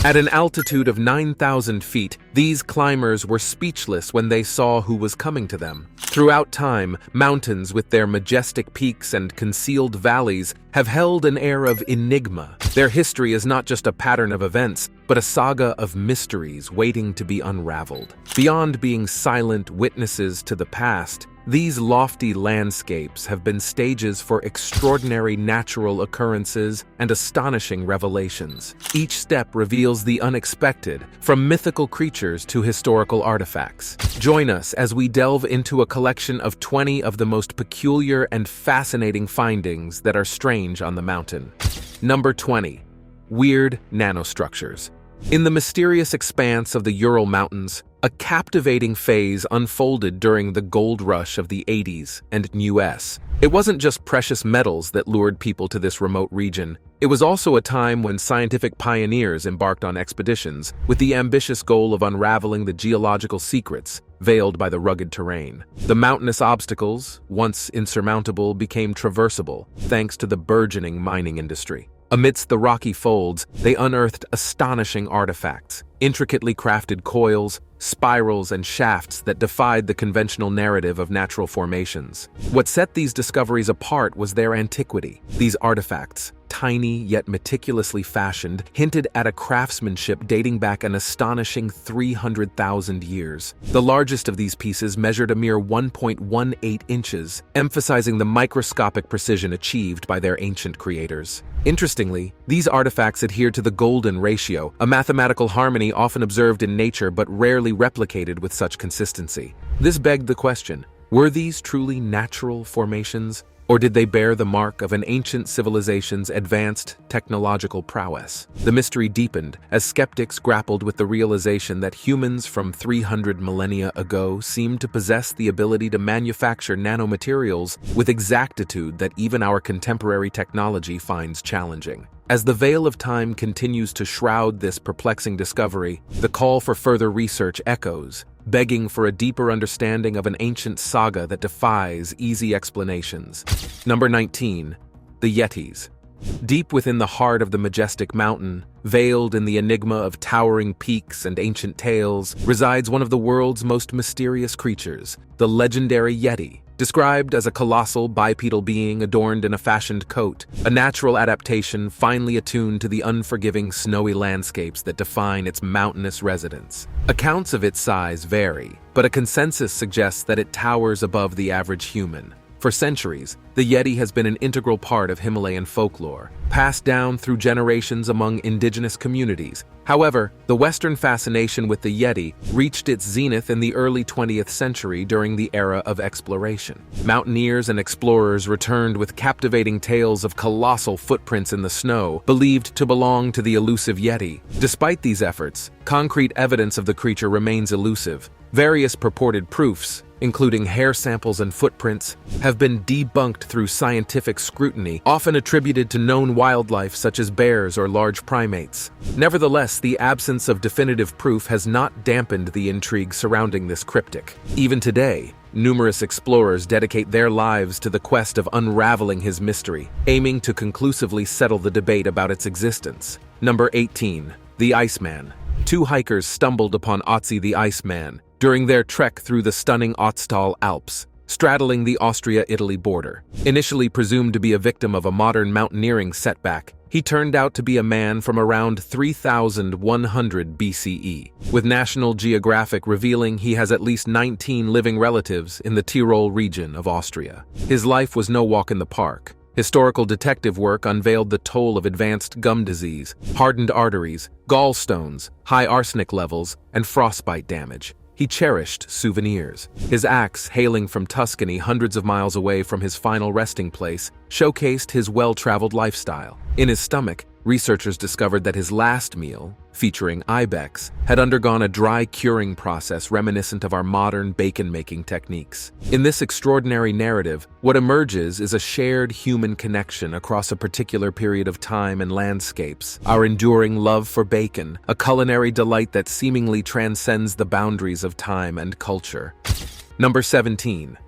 At an altitude of 9,000 feet, these climbers were speechless when they saw who was coming to them. Throughout time, mountains with their majestic peaks and concealed valleys have held an air of enigma. Their history is not just a pattern of events, but a saga of mysteries waiting to be unraveled. Beyond being silent witnesses to the past, these lofty landscapes have been stages for extraordinary natural occurrences and astonishing revelations. Each step reveals the unexpected, from mythical creatures to historical artifacts. Join us as we delve into a collection of 20 of the most peculiar and fascinating findings that are strange on the mountain. Number 20. Weird nanostructures. In the mysterious expanse of the Ural Mountains, a captivating phase unfolded during the gold rush of the 80s and US. It wasn't just precious metals that lured people to this remote region. It was also a time when scientific pioneers embarked on expeditions with the ambitious goal of unraveling the geological secrets veiled by the rugged terrain. The mountainous obstacles, once insurmountable, became traversable thanks to the burgeoning mining industry. Amidst the rocky folds, they unearthed astonishing artifacts, intricately crafted coils, spirals, and shafts that defied the conventional narrative of natural formations. What set these discoveries apart was their antiquity. These artifacts, tiny yet meticulously fashioned, hinted at a craftsmanship dating back an astonishing 300,000 years. The largest of these pieces measured a mere 1.18 inches, emphasizing the microscopic precision achieved by their ancient creators. Interestingly, these artifacts adhere to the golden ratio, a mathematical harmony often observed in nature but rarely replicated with such consistency. This begged the question, were these truly natural formations? Or did they bear the mark of an ancient civilization's advanced technological prowess? The mystery deepened as skeptics grappled with the realization that humans from 300 millennia ago seemed to possess the ability to manufacture nanomaterials with exactitude that even our contemporary technology finds challenging. As the veil of time continues to shroud this perplexing discovery, the call for further research echoes, begging for a deeper understanding of an ancient saga that defies easy explanations. Number 19. The Yetis. Deep within the heart of the majestic mountain, veiled in the enigma of towering peaks and ancient tales, resides one of the world's most mysterious creatures, the legendary Yeti. Described as a colossal bipedal being adorned in a fashioned coat, a natural adaptation finely attuned to the unforgiving snowy landscapes that define its mountainous residence. Accounts of its size vary, but a consensus suggests that it towers above the average human. For centuries, the Yeti has been an integral part of Himalayan folklore, passed down through generations among indigenous communities. However, the Western fascination with the Yeti reached its zenith in the early 20th century during the era of exploration. Mountaineers and explorers returned with captivating tales of colossal footprints in the snow, believed to belong to the elusive Yeti. Despite these efforts, concrete evidence of the creature remains elusive. Various purported proofs, including hair samples and footprints, have been debunked through scientific scrutiny, often attributed to known wildlife such as bears or large primates. Nevertheless, the absence of definitive proof has not dampened the intrigue surrounding this cryptic. Even today, numerous explorers dedicate their lives to the quest of unraveling his mystery, aiming to conclusively settle the debate about its existence. Number 18. The Iceman. Two hikers stumbled upon Otzi the Iceman during their trek through the stunning Ötztal Alps, straddling the Austria-Italy border. Initially presumed to be a victim of a modern mountaineering setback, he turned out to be a man from around 3100 BCE, with National Geographic revealing he has at least 19 living relatives in the Tyrol region of Austria. His life was no walk in the park. Historical detective work unveiled the toll of advanced gum disease, hardened arteries, gallstones, high arsenic levels, and frostbite damage. He cherished souvenirs. His axe, hailing from Tuscany hundreds of miles away from his final resting place, showcased his well-traveled lifestyle. In his stomach, researchers discovered that his last meal, featuring ibex, had undergone a dry curing process reminiscent of our modern bacon-making techniques. In this extraordinary narrative, what emerges is a shared human connection across a particular period of time and landscapes, our enduring love for bacon, a culinary delight that seemingly transcends the boundaries of time and culture. Number 17.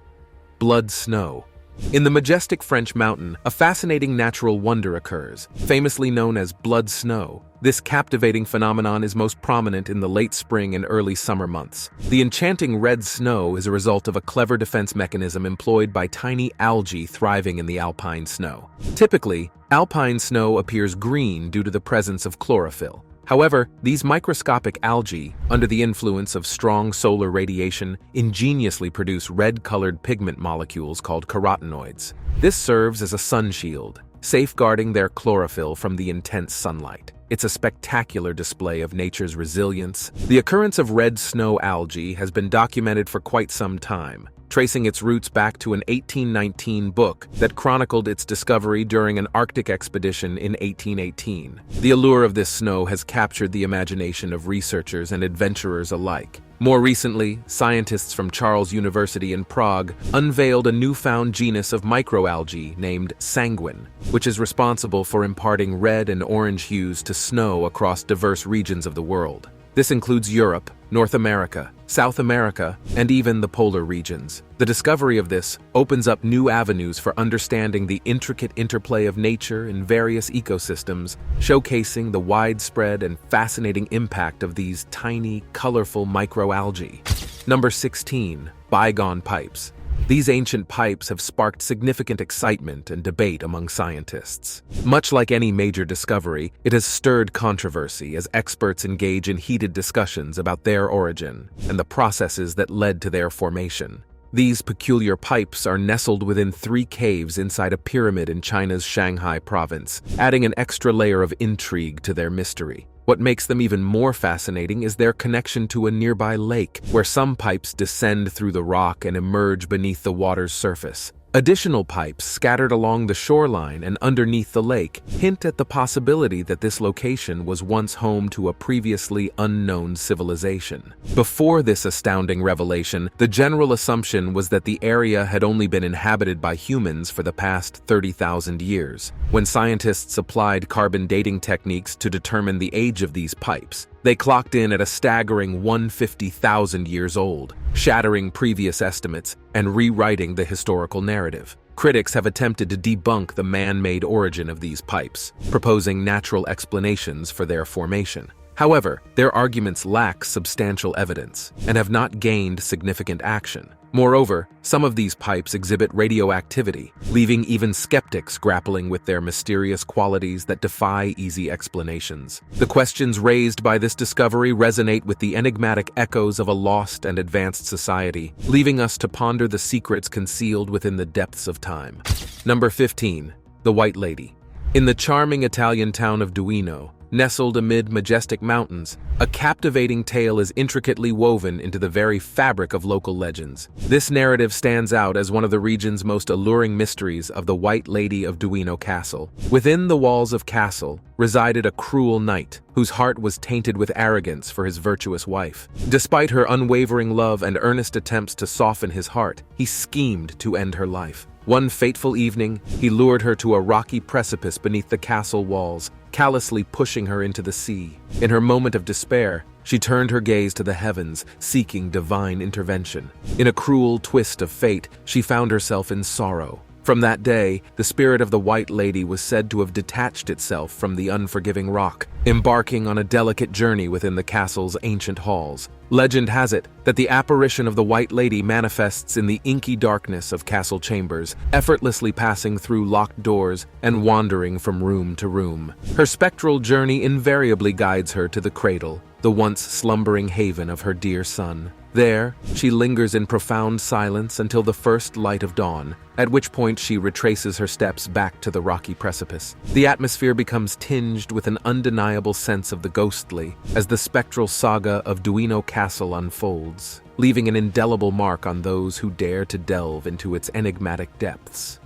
Blood snow. In the majestic French mountain, a fascinating natural wonder occurs, famously known as blood snow. This captivating phenomenon is most prominent in the late spring and early summer months. The enchanting red snow is a result of a clever defense mechanism employed by tiny algae thriving in the alpine snow. Typically, alpine snow appears green due to the presence of chlorophyll. However, these microscopic algae, under the influence of strong solar radiation, ingeniously produce red-colored pigment molecules called carotenoids. This serves as a sun shield, safeguarding their chlorophyll from the intense sunlight. It's a spectacular display of nature's resilience. The occurrence of red snow algae has been documented for quite some time, tracing its roots back to an 1819 book that chronicled its discovery during an Arctic expedition in 1818. The allure of this snow has captured the imagination of researchers and adventurers alike. More recently, scientists from Charles University in Prague unveiled a newfound genus of microalgae named sanguine, which is responsible for imparting red and orange hues to snow across diverse regions of the world. This includes Europe, North America, South America, and even the polar regions. The discovery of this opens up new avenues for understanding the intricate interplay of nature in various ecosystems, showcasing the widespread and fascinating impact of these tiny, colorful microalgae. Number 16. Bygone pipes. These ancient pipes have sparked significant excitement and debate among scientists. Much like any major discovery, it has stirred controversy as experts engage in heated discussions about their origin and the processes that led to their formation. These peculiar pipes are nestled within 3 caves inside a pyramid in China's Shanghai province, adding an extra layer of intrigue to their mystery. What makes them even more fascinating is their connection to a nearby lake, where some pipes descend through the rock and emerge beneath the water's surface. Additional pipes scattered along the shoreline and underneath the lake hint at the possibility that this location was once home to a previously unknown civilization. Before this astounding revelation, the general assumption was that the area had only been inhabited by humans for the past 30,000 years. When scientists applied carbon dating techniques to determine the age of these pipes, they clocked in at a staggering 150,000 years old, shattering previous estimates and rewriting the historical narrative. Critics have attempted to debunk the man-made origin of these pipes, proposing natural explanations for their formation. However, their arguments lack substantial evidence and have not gained significant action. Moreover, some of these pipes exhibit radioactivity, leaving even skeptics grappling with their mysterious qualities that defy easy explanations. The questions raised by this discovery resonate with the enigmatic echoes of a lost and advanced society, leaving us to ponder the secrets concealed within the depths of time. Number 15. The White Lady. In the charming Italian town of Duino, nestled amid majestic mountains, a captivating tale is intricately woven into the very fabric of local legends. This narrative stands out as one of the region's most alluring mysteries of the White Lady of Duino Castle. Within the walls of Castle resided a cruel knight whose heart was tainted with arrogance for his virtuous wife. Despite her unwavering love and earnest attempts to soften his heart, he schemed to end her life. One fateful evening, he lured her to a rocky precipice beneath the castle walls, callously pushing her into the sea. In her moment of despair, she turned her gaze to the heavens, seeking divine intervention. In a cruel twist of fate, she found herself in sorrow. From that day, the spirit of the White Lady was said to have detached itself from the unforgiving rock, embarking on a delicate journey within the castle's ancient halls. Legend has it that the apparition of the White Lady manifests in the inky darkness of castle chambers, effortlessly passing through locked doors and wandering from room to room. Her spectral journey invariably guides her to the cradle, the once slumbering haven of her dear son. There, she lingers in profound silence until the first light of dawn, at which point she retraces her steps back to the rocky precipice. The atmosphere becomes tinged with an undeniable sense of the ghostly as the spectral saga of Duino Castle unfolds, leaving an indelible mark on those who dare to delve into its enigmatic depths.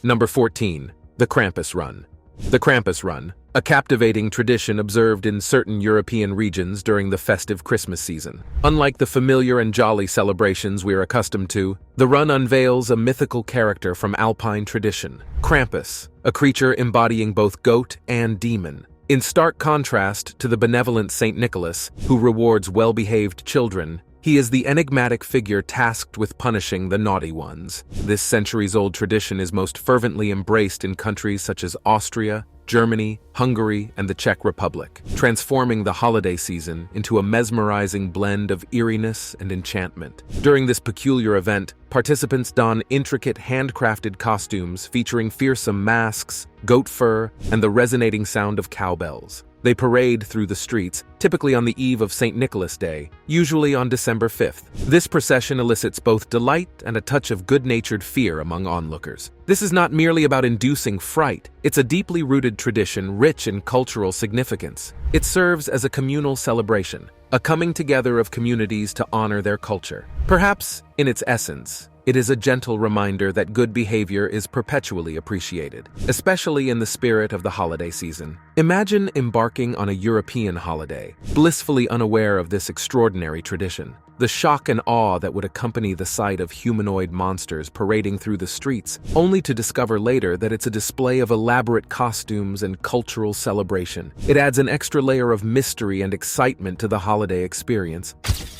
Number 14. The Krampus Run. The Krampus Run, a captivating tradition observed in certain European regions during the festive Christmas season. Unlike the familiar and jolly celebrations we are accustomed to, the run unveils a mythical character from Alpine tradition, Krampus, a creature embodying both goat and demon. In stark contrast to the benevolent Saint Nicholas, who rewards well-behaved children, He is the enigmatic figure tasked with punishing the naughty ones. This centuries-old tradition is most fervently embraced in countries such as Austria, Germany, Hungary, and the Czech Republic, transforming the holiday season into a mesmerizing blend of eeriness and enchantment. During this peculiar event, participants don intricate handcrafted costumes featuring fearsome masks, goat fur, and the resonating sound of cowbells. They parade through the streets, typically on the eve of St. Nicholas Day, usually on December 5th. This procession elicits both delight and a touch of good-natured fear among onlookers. This is not merely about inducing fright, it's a deeply rooted tradition rich in cultural significance. It serves as a communal celebration, a coming together of communities to honor their culture. Perhaps, in its essence, it is a gentle reminder that good behavior is perpetually appreciated, especially in the spirit of the holiday season. Imagine embarking on a European holiday, blissfully unaware of this extraordinary tradition. The shock and awe that would accompany the sight of humanoid monsters parading through the streets, only to discover later that it's a display of elaborate costumes and cultural celebration. It adds an extra layer of mystery and excitement to the holiday experience.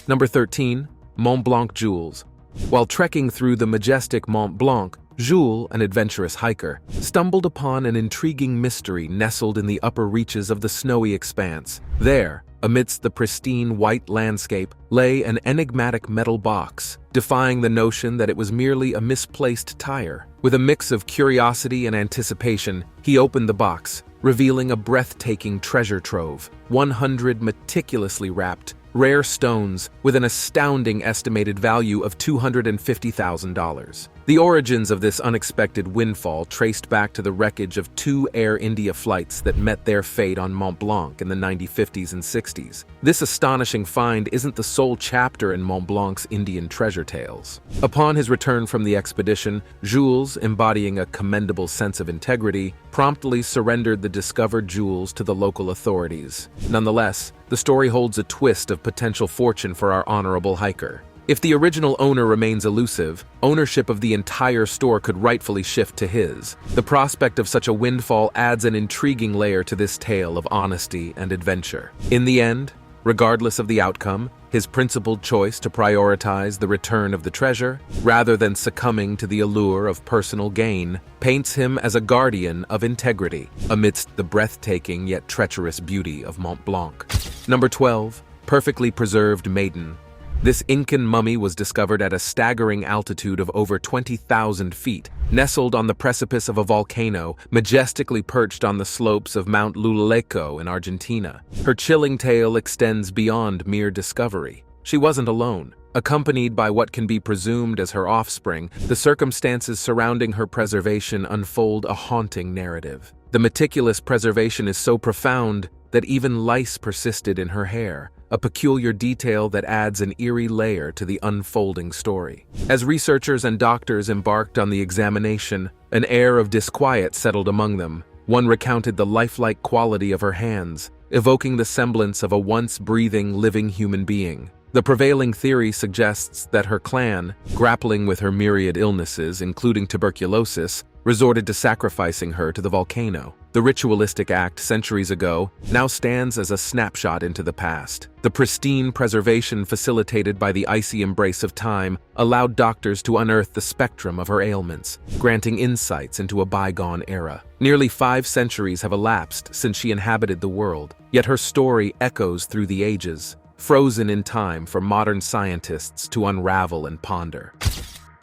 Number 13. Mont Blanc Jewels. While trekking through the majestic Mont Blanc, Jules, an adventurous hiker, stumbled upon an intriguing mystery nestled in the upper reaches of the snowy expanse. There, amidst the pristine white landscape, lay an enigmatic metal box, defying the notion that it was merely a misplaced tire. With a mix of curiosity and anticipation, he opened the box, revealing a breathtaking treasure trove, 100 meticulously wrapped, rare stones with an astounding estimated value of $250,000. The origins of this unexpected windfall traced back to the wreckage of 2 Air India flights that met their fate on Mont Blanc in the 1950s and 60s. This astonishing find isn't the sole chapter in Mont Blanc's Indian treasure tales. Upon his return from the expedition, Jules, embodying a commendable sense of integrity, promptly surrendered the discovered jewels to the local authorities. Nonetheless, the story holds a twist of potential fortune for our honorable hiker. If the original owner remains elusive, ownership of the entire store could rightfully shift to his. The prospect of such a windfall adds an intriguing layer to this tale of honesty and adventure. In the end, regardless of the outcome, his principled choice to prioritize the return of the treasure, rather than succumbing to the allure of personal gain, paints him as a guardian of integrity amidst the breathtaking yet treacherous beauty of Mont Blanc. Number 12. Perfectly preserved maiden. This Incan mummy was discovered at a staggering altitude of over 20,000 feet, nestled on the precipice of a volcano, majestically perched on the slopes of Mount Lulaleco in Argentina. Her chilling tale extends beyond mere discovery. She wasn't alone. Accompanied by what can be presumed as her offspring, the circumstances surrounding her preservation unfold a haunting narrative. The meticulous preservation is so profound that even lice persisted in her hair, a peculiar detail that adds an eerie layer to the unfolding story. As researchers and doctors embarked on the examination, an air of disquiet settled among them. One recounted the lifelike quality of her hands, evoking the semblance of a once-breathing, living human being. The prevailing theory suggests that her clan, grappling with her myriad illnesses, including tuberculosis, resorted to sacrificing her to the volcano. The ritualistic act centuries ago now stands as a snapshot into the past. The pristine preservation facilitated by the icy embrace of time allowed doctors to unearth the spectrum of her ailments, granting insights into a bygone era. Nearly 5 centuries have elapsed since she inhabited the world, yet her story echoes through the ages, frozen in time for modern scientists to unravel and ponder.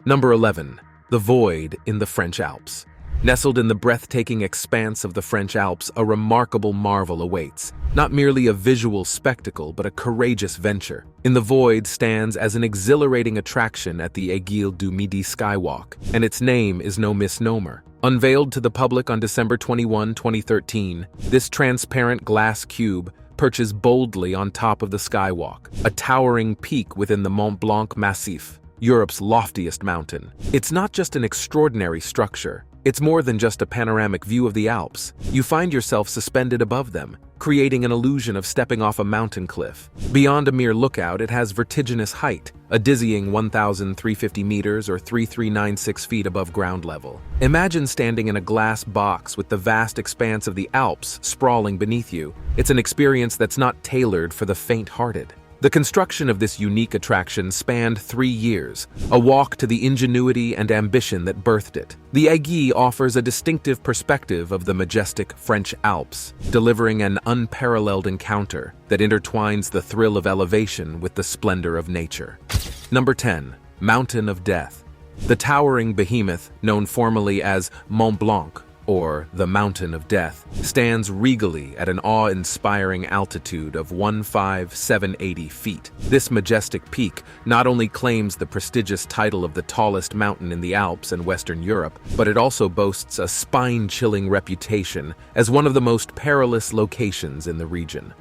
Number 11. The Void in the French Alps. Nestled in the breathtaking expanse of the French Alps, a remarkable marvel awaits. Not merely a visual spectacle, but a courageous venture. In the Void stands as an exhilarating attraction at the Aiguille du Midi Skywalk, and its name is no misnomer. Unveiled to the public on December 21, 2013, this transparent glass cube perches boldly on top of the skywalk, a towering peak within the Mont Blanc Massif, Europe's loftiest mountain. It's not just an extraordinary structure. It's more than just a panoramic view of the Alps. You find yourself suspended above them, creating an illusion of stepping off a mountain cliff. Beyond a mere lookout, it has vertiginous height, a dizzying 1,350 meters or 3,396 feet above ground level. Imagine standing in a glass box with the vast expanse of the Alps sprawling beneath you. It's an experience that's not tailored for the faint-hearted. The construction of this unique attraction spanned 3 years, a walk to the ingenuity and ambition that birthed it. The Aiguille offers a distinctive perspective of the majestic French Alps, delivering an unparalleled encounter that intertwines the thrill of elevation with the splendor of nature. Number 10. Mountain of Death. The towering behemoth, known formally as Mont Blanc, or the Mountain of Death, stands regally at an awe-inspiring altitude of 15,780 feet. This majestic peak not only claims the prestigious title of the tallest mountain in the Alps and Western Europe, but it also boasts a spine-chilling reputation as one of the most perilous locations in the region.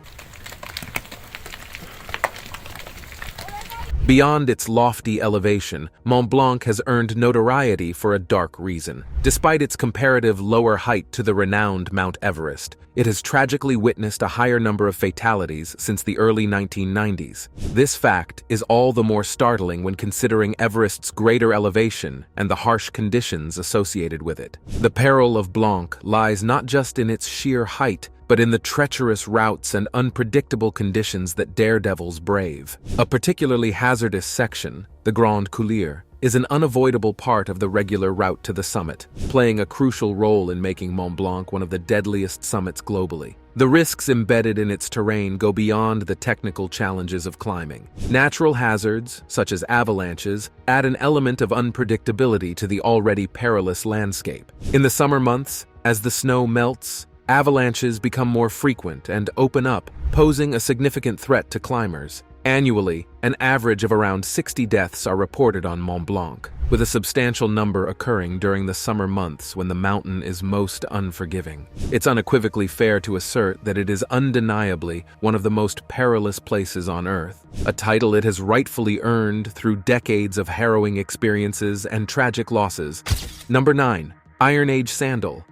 Beyond its lofty elevation, Mont Blanc has earned notoriety for a dark reason. Despite its comparative lower height to the renowned Mount Everest, it has tragically witnessed a higher number of fatalities since the early 1990s. This fact is all the more startling when considering Everest's greater elevation and the harsh conditions associated with it. The peril of Blanc lies not just in its sheer height, but in the treacherous routes and unpredictable conditions that daredevils brave. A particularly hazardous section, the Grande Coulier, is an unavoidable part of the regular route to the summit, playing a crucial role in making Mont Blanc one of the deadliest summits globally. The risks embedded in its terrain go beyond the technical challenges of climbing. Natural hazards, such as avalanches, add an element of unpredictability to the already perilous landscape. In the summer months, as the snow melts, avalanches become more frequent and open up, posing a significant threat to climbers. Annually, an average of around 60 deaths are reported on Mont Blanc, with a substantial number occurring during the summer months when the mountain is most unforgiving. It's unequivocally fair to assert that it is undeniably one of the most perilous places on Earth, a title it has rightfully earned through decades of harrowing experiences and tragic losses. Number 9. Iron Age Sandal.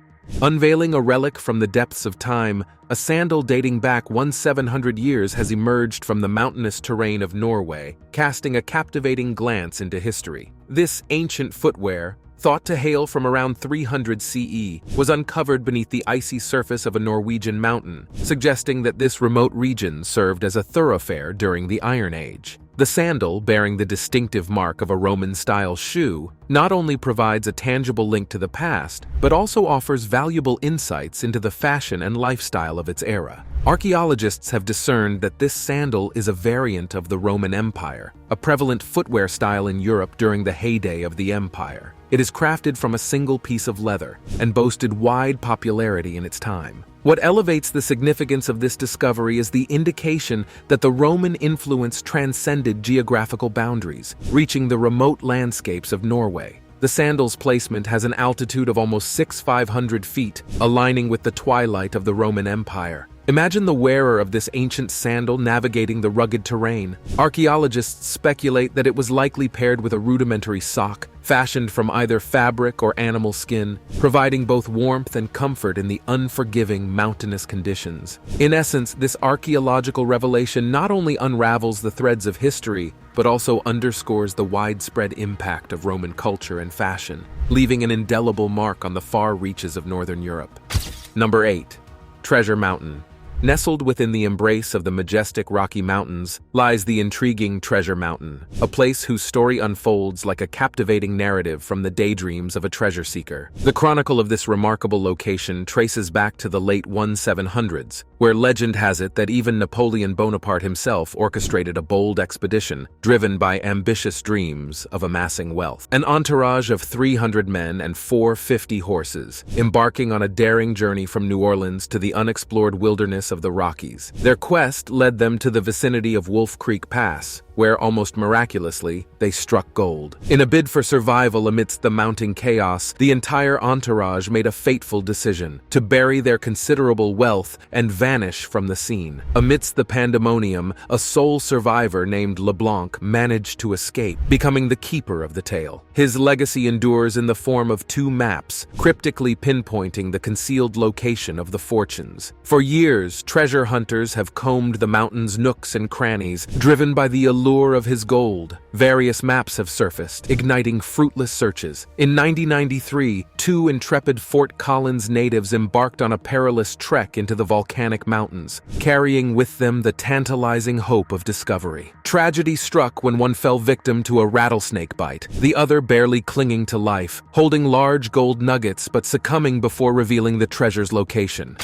Unveiling a relic from the depths of time, a sandal dating back 1700 years has emerged from the mountainous terrain of Norway, casting a captivating glance into history. This ancient footwear, thought to hail from around 300 CE, was uncovered beneath the icy surface of a Norwegian mountain, suggesting that this remote region served as a thoroughfare during the Iron Age. The sandal, bearing the distinctive mark of a Roman-style shoe, not only provides a tangible link to the past, but also offers valuable insights into the fashion and lifestyle of its era. Archaeologists have discerned that this sandal is a variant of the Roman Empire, a prevalent footwear style in Europe during the heyday of the empire. It is crafted from a single piece of leather and boasted wide popularity in its time. What elevates the significance of this discovery is the indication that the Roman influence transcended geographical boundaries, reaching the remote landscapes of Norway. The sandal's placement has an altitude of almost 6,500 feet, aligning with the twilight of the Roman Empire. Imagine the wearer of this ancient sandal navigating the rugged terrain. Archaeologists speculate that it was likely paired with a rudimentary sock, fashioned from either fabric or animal skin, providing both warmth and comfort in the unforgiving mountainous conditions. In essence, this archaeological revelation not only unravels the threads of history, but also underscores the widespread impact of Roman culture and fashion, leaving an indelible mark on the far reaches of Northern Europe. Number 8. Treasure Mountain. Nestled within the embrace of the majestic Rocky Mountains lies the intriguing Treasure Mountain, a place whose story unfolds like a captivating narrative from the daydreams of a treasure seeker. The chronicle of this remarkable location traces back to the late 1700s, where legend has it that even Napoleon Bonaparte himself orchestrated a bold expedition driven by ambitious dreams of amassing wealth. An entourage of 300 men and 450 horses, embarking on a daring journey from New Orleans to the unexplored wilderness of the Rockies. Their quest led them to the vicinity of Wolf Creek Pass, where almost miraculously they struck gold. In a bid for survival amidst the mounting chaos, the entire entourage made a fateful decision to bury their considerable wealth and vanish from the scene. Amidst the pandemonium, a sole survivor named LeBlanc managed to escape, becoming the keeper of the tale. His legacy endures in the form of 2 maps, cryptically pinpointing the concealed location of the fortunes. For years, treasure hunters have combed the mountain's nooks and crannies, driven by the allure allure of his gold. Various maps have surfaced, igniting fruitless searches. In 1993, two intrepid Fort Collins natives embarked on a perilous trek into the volcanic mountains, carrying with them the tantalizing hope of discovery. Tragedy struck when one fell victim to a rattlesnake bite, the other barely clinging to life, holding large gold nuggets but succumbing before revealing the treasure's location.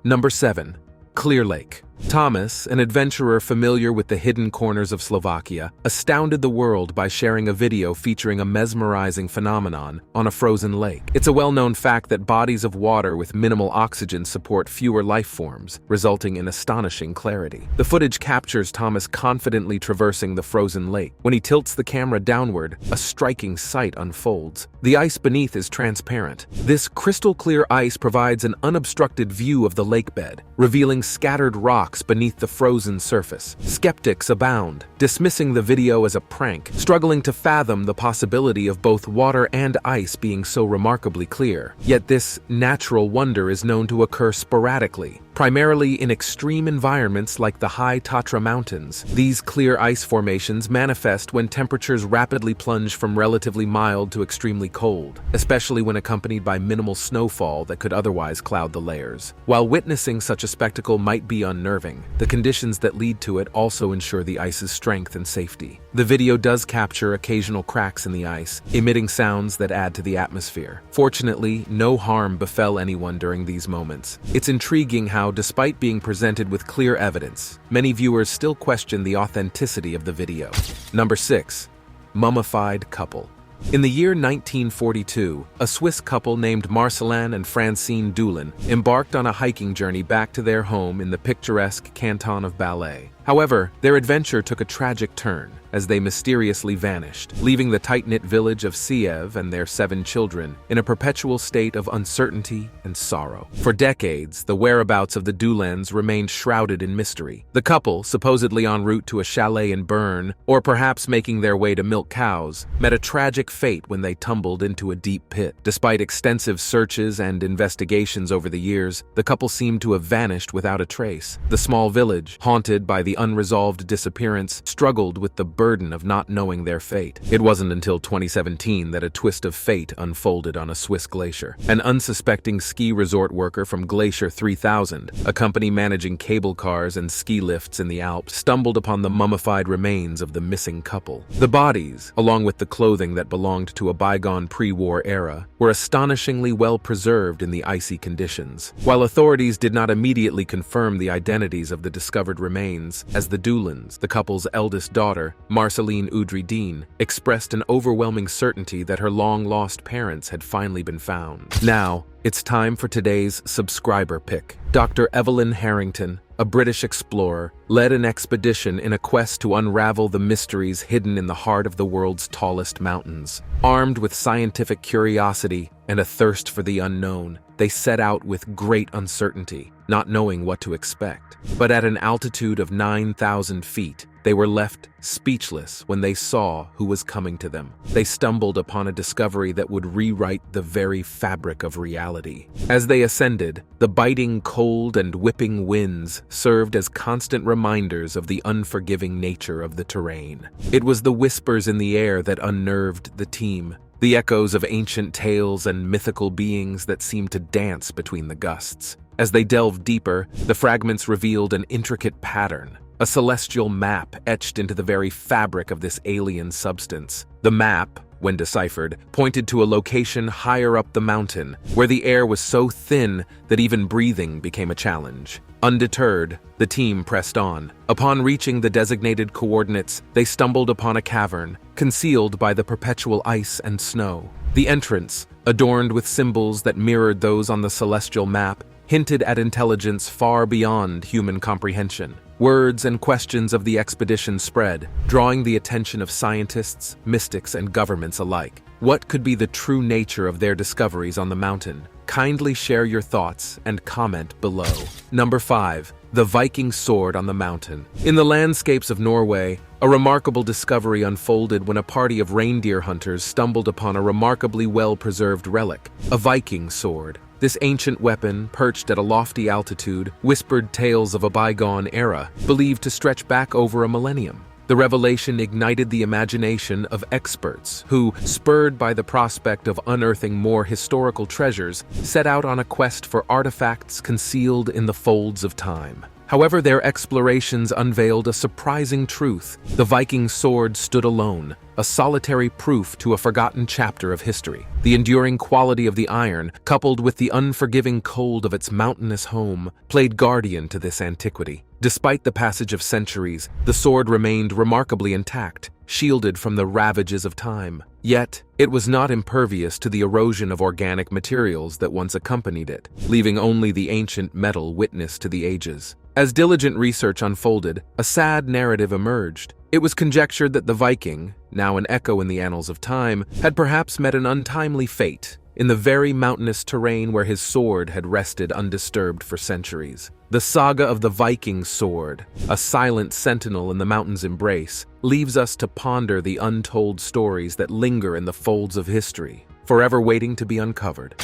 Number 7. Clear Lake. Thomas, an adventurer familiar with the hidden corners of Slovakia, astounded the world by sharing a video featuring a mesmerizing phenomenon on a frozen lake. It's a well-known fact that bodies of water with minimal oxygen support fewer life forms, resulting in astonishing clarity. The footage captures Thomas confidently traversing the frozen lake. When he tilts the camera downward, a striking sight unfolds. The ice beneath is transparent. This crystal-clear ice provides an unobstructed view of the lake bed, revealing scattered rocks beneath the frozen surface. Skeptics abound, dismissing the video as a prank, struggling to fathom the possibility of both water and ice being so remarkably clear. Yet this natural wonder is known to occur sporadically, primarily in extreme environments like the high Tatra Mountains. These clear ice formations manifest when temperatures rapidly plunge from relatively mild to extremely cold, especially when accompanied by minimal snowfall that could otherwise cloud the layers. While witnessing such a spectacle might be unnerving, the conditions that lead to it also ensure the ice's strength and safety. The video does capture occasional cracks in the ice, emitting sounds that add to the atmosphere. Fortunately, no harm befell anyone during these moments. It's intriguing how, despite being presented with clear evidence, many viewers still question the authenticity of the video. Number 6. Mummified couple. In the year 1942, a Swiss couple named Marcelin and Francine Dulin embarked on a hiking journey back to their home in the picturesque canton of Balais. However, their adventure took a tragic turn as they mysteriously vanished, leaving the tight-knit village of Siev and their 7 children in a perpetual state of uncertainty and sorrow. For decades, the whereabouts of the Dulins remained shrouded in mystery. The couple, supposedly en route to a chalet in Bern, or perhaps making their way to milk cows, met a tragic fate when they tumbled into a deep pit. Despite extensive searches and investigations over the years, the couple seemed to have vanished without a trace. The small village, haunted by the unresolved disappearance, struggled with the burden of not knowing their fate. It wasn't until 2017 that a twist of fate unfolded on a Swiss glacier. An unsuspecting ski resort worker from Glacier 3000, a company managing cable cars and ski lifts in the Alps, stumbled upon the mummified remains of the missing couple. The bodies, along with the clothing that belonged to a bygone pre-war era, were astonishingly well preserved in the icy conditions. While authorities did not immediately confirm the identities of the discovered remains, as the Dulins, the couple's eldest daughter, Marceline Oudry-Dean, expressed an overwhelming certainty that her long-lost parents had finally been found. Now, it's time for today's subscriber pick. Dr. Evelyn Harrington, a British explorer, led an expedition in a quest to unravel the mysteries hidden in the heart of the world's tallest mountains. Armed with scientific curiosity and a thirst for the unknown, they set out with great uncertainty, not knowing what to expect. But at an altitude of 9,000 feet, they were left speechless when they saw who was coming to them. They stumbled upon a discovery that would rewrite the very fabric of reality. As they ascended, the biting cold and whipping winds served as constant reminders of the unforgiving nature of the terrain. It was the whispers in the air that unnerved the team, the echoes of ancient tales and mythical beings that seemed to dance between the gusts. As they delved deeper, the fragments revealed an intricate pattern, a celestial map etched into the very fabric of this alien substance. The map, when deciphered, pointed to a location higher up the mountain, where the air was so thin that even breathing became a challenge. Undeterred, the team pressed on. Upon reaching the designated coordinates, they stumbled upon a cavern, concealed by the perpetual ice and snow. The entrance, adorned with symbols that mirrored those on the celestial map, hinted at intelligence far beyond human comprehension. Words and questions of the expedition spread, drawing the attention of scientists, mystics, and governments alike. What could be the true nature of their discoveries on the mountain? Kindly share your thoughts and comment below. Number 5. The Viking sword on the mountain. In the landscapes of Norway, a remarkable discovery unfolded when a party of reindeer hunters stumbled upon a remarkably well-preserved relic, a Viking sword. This ancient weapon, perched at a lofty altitude, whispered tales of a bygone era, believed to stretch back over a millennium. The revelation ignited the imagination of experts who, spurred by the prospect of unearthing more historical treasures, set out on a quest for artifacts concealed in the folds of time. However, their explorations unveiled a surprising truth. The Viking sword stood alone, a solitary proof to a forgotten chapter of history. The enduring quality of the iron, coupled with the unforgiving cold of its mountainous home, played guardian to this antiquity. Despite the passage of centuries, the sword remained remarkably intact, shielded from the ravages of time. Yet, it was not impervious to the erosion of organic materials that once accompanied it, leaving only the ancient metal witness to the ages. As diligent research unfolded, a sad narrative emerged. It was conjectured that the Viking, now an echo in the annals of time, had perhaps met an untimely fate in the very mountainous terrain where his sword had rested undisturbed for centuries. The saga of the Viking sword, a silent sentinel in the mountain's embrace, leaves us to ponder the untold stories that linger in the folds of history, forever waiting to be uncovered.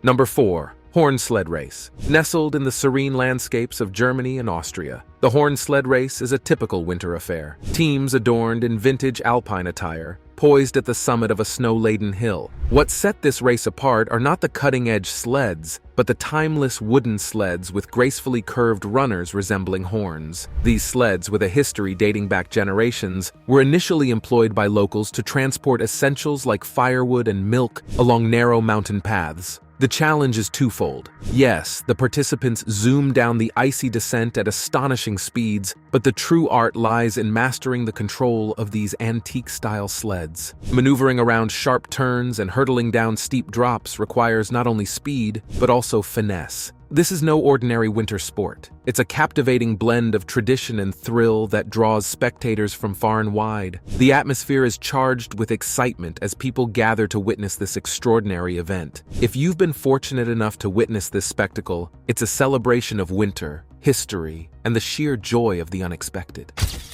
Number 4. Horn sled race. Nestled in the serene landscapes of Germany and Austria, the horn sled race is a typical winter affair. Teams adorned in vintage alpine attire, poised at the summit of a snow-laden hill. What set this race apart are not the cutting-edge sleds, but the timeless wooden sleds with gracefully curved runners resembling horns. These sleds, with a history dating back generations, were initially employed by locals to transport essentials like firewood and milk along narrow mountain paths. The challenge is twofold. Yes, the participants zoom down the icy descent at astonishing speeds, but the true art lies in mastering the control of these antique-style sleds. Maneuvering around sharp turns and hurtling down steep drops requires not only speed, but also finesse. This is no ordinary winter sport. It's a captivating blend of tradition and thrill that draws spectators from far and wide. The atmosphere is charged with excitement as people gather to witness this extraordinary event. If you've been fortunate enough to witness this spectacle, it's a celebration of winter, history, and the sheer joy of the unexpected.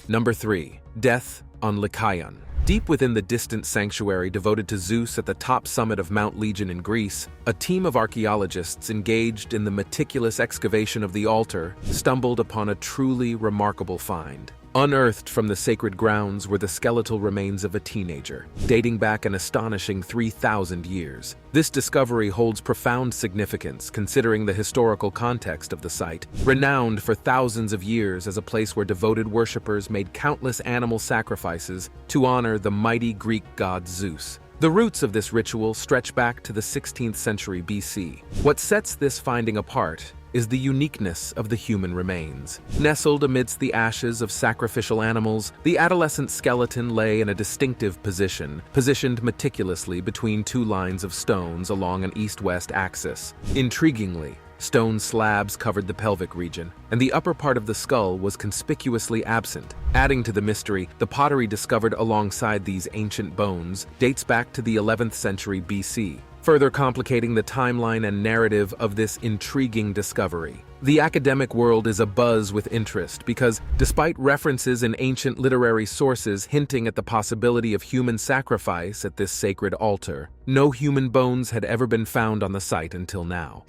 Number 3. Death on Lycaon. Deep within the distant sanctuary devoted to Zeus at the top summit of Mount Legion in Greece, a team of archaeologists engaged in the meticulous excavation of the altar stumbled upon a truly remarkable find. Unearthed from the sacred grounds were the skeletal remains of a teenager, dating back an astonishing 3,000 years. This discovery holds profound significance considering the historical context of the site, renowned for thousands of years as a place where devoted worshippers made countless animal sacrifices to honor the mighty Greek god Zeus. The roots of this ritual stretch back to the 16th century BC. What sets this finding apart is the uniqueness of the human remains. Nestled amidst the ashes of sacrificial animals, the adolescent skeleton lay in a distinctive position, positioned meticulously between two lines of stones along an east-west axis. Intriguingly, stone slabs covered the pelvic region, and the upper part of the skull was conspicuously absent. Adding to the mystery, the pottery discovered alongside these ancient bones dates back to the 11th century BC. Further complicating the timeline and narrative of this intriguing discovery. The academic world is abuzz with interest because, despite references in ancient literary sources hinting at the possibility of human sacrifice at this sacred altar, no human bones had ever been found on the site until now.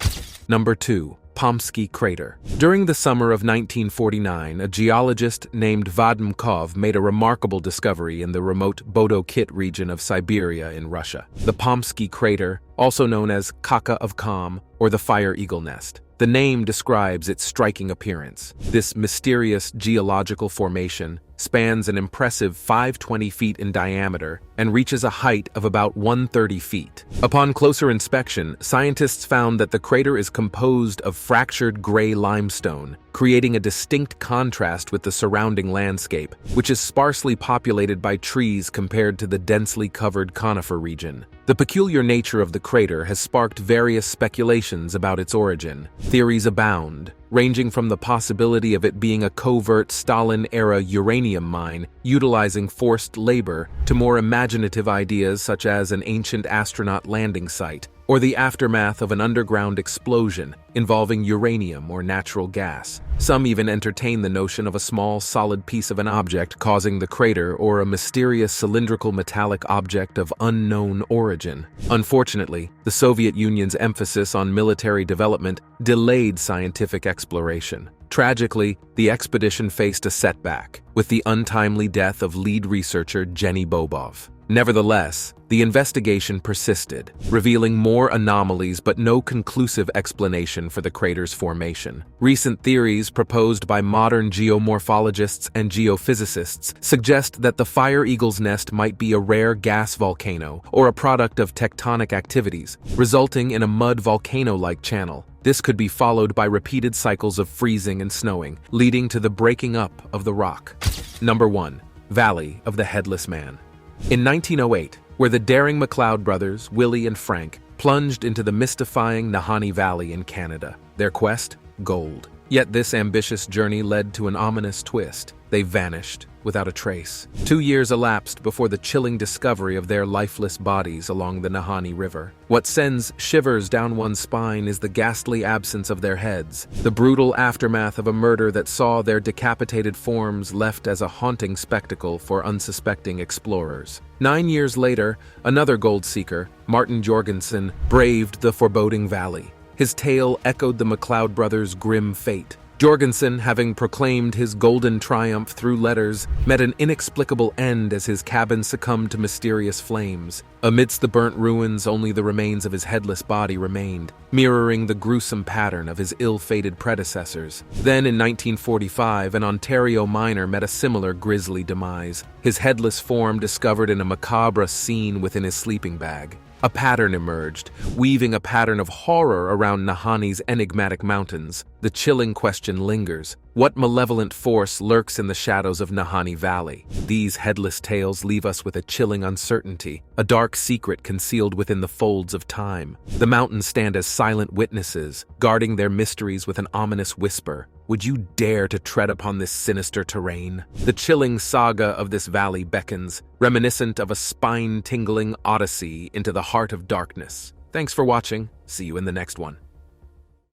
Number 2. Palsky crater. During the summer of 1949, a geologist named Vadim Kov made a remarkable discovery in the remote Bodokit region of Siberia in Russia. The Palsky crater, also known as Caca of Calm or the Fire Eagle Nest. The name describes its striking appearance. This mysterious geological formation spans an impressive 520 feet in diameter and reaches a height of about 130 feet. Upon closer inspection, scientists found that the crater is composed of fractured gray limestone, creating a distinct contrast with the surrounding landscape, which is sparsely populated by trees compared to the densely covered conifer region. The peculiar nature of the crater has sparked various speculations about its origin. Theories abound, ranging from the possibility of it being a covert Stalin-era uranium mine utilizing forced labor to more imaginative ideas such as an ancient astronaut landing site or the aftermath of an underground explosion involving uranium or natural gas. Some even entertain the notion of a small, solid piece of an object causing the crater or a mysterious cylindrical metallic object of unknown origin. Unfortunately, the Soviet Union's emphasis on military development delayed scientific exploration. Tragically, the expedition faced a setback, with the untimely death of lead researcher Jenny Bobov. Nevertheless, the investigation persisted, revealing more anomalies but no conclusive explanation for the crater's formation. Recent theories proposed by modern geomorphologists and geophysicists suggest that the Fire Eagle's nest might be a rare gas volcano or a product of tectonic activities, resulting in a mud volcano-like channel. This could be followed by repeated cycles of freezing and snowing, leading to the breaking up of the rock. Number 1. Valley of the Headless Man. In 1908, where the daring McLeod brothers, Willie and Frank, plunged into the mystifying Nahanni Valley in Canada. Their quest? Gold. Yet this ambitious journey led to an ominous twist. They vanished without a trace. 2 years elapsed before the chilling discovery of their lifeless bodies along the Nahanni River. What sends shivers down one's spine is the ghastly absence of their heads, the brutal aftermath of a murder that saw their decapitated forms left as a haunting spectacle for unsuspecting explorers. 9 years later, another gold seeker, Martin Jorgensen, braved the foreboding valley. His tale echoed the McLeod brothers' grim fate. Jorgensen, having proclaimed his golden triumph through letters, met an inexplicable end as his cabin succumbed to mysterious flames. Amidst the burnt ruins, only the remains of his headless body remained, mirroring the gruesome pattern of his ill-fated predecessors. Then, in 1945, an Ontario miner met a similar grisly demise, his headless form discovered in a macabre scene within his sleeping bag. A pattern emerged, weaving a pattern of horror around Nahanni's enigmatic mountains. The chilling question lingers. What malevolent force lurks in the shadows of Nahanni Valley? These headless tales leave us with a chilling uncertainty, a dark secret concealed within the folds of time. The mountains stand as silent witnesses, guarding their mysteries with an ominous whisper. Would you dare to tread upon this sinister terrain? The chilling saga of this valley beckons, reminiscent of a spine-tingling odyssey into the heart of darkness. Thanks for watching. See you in the next one.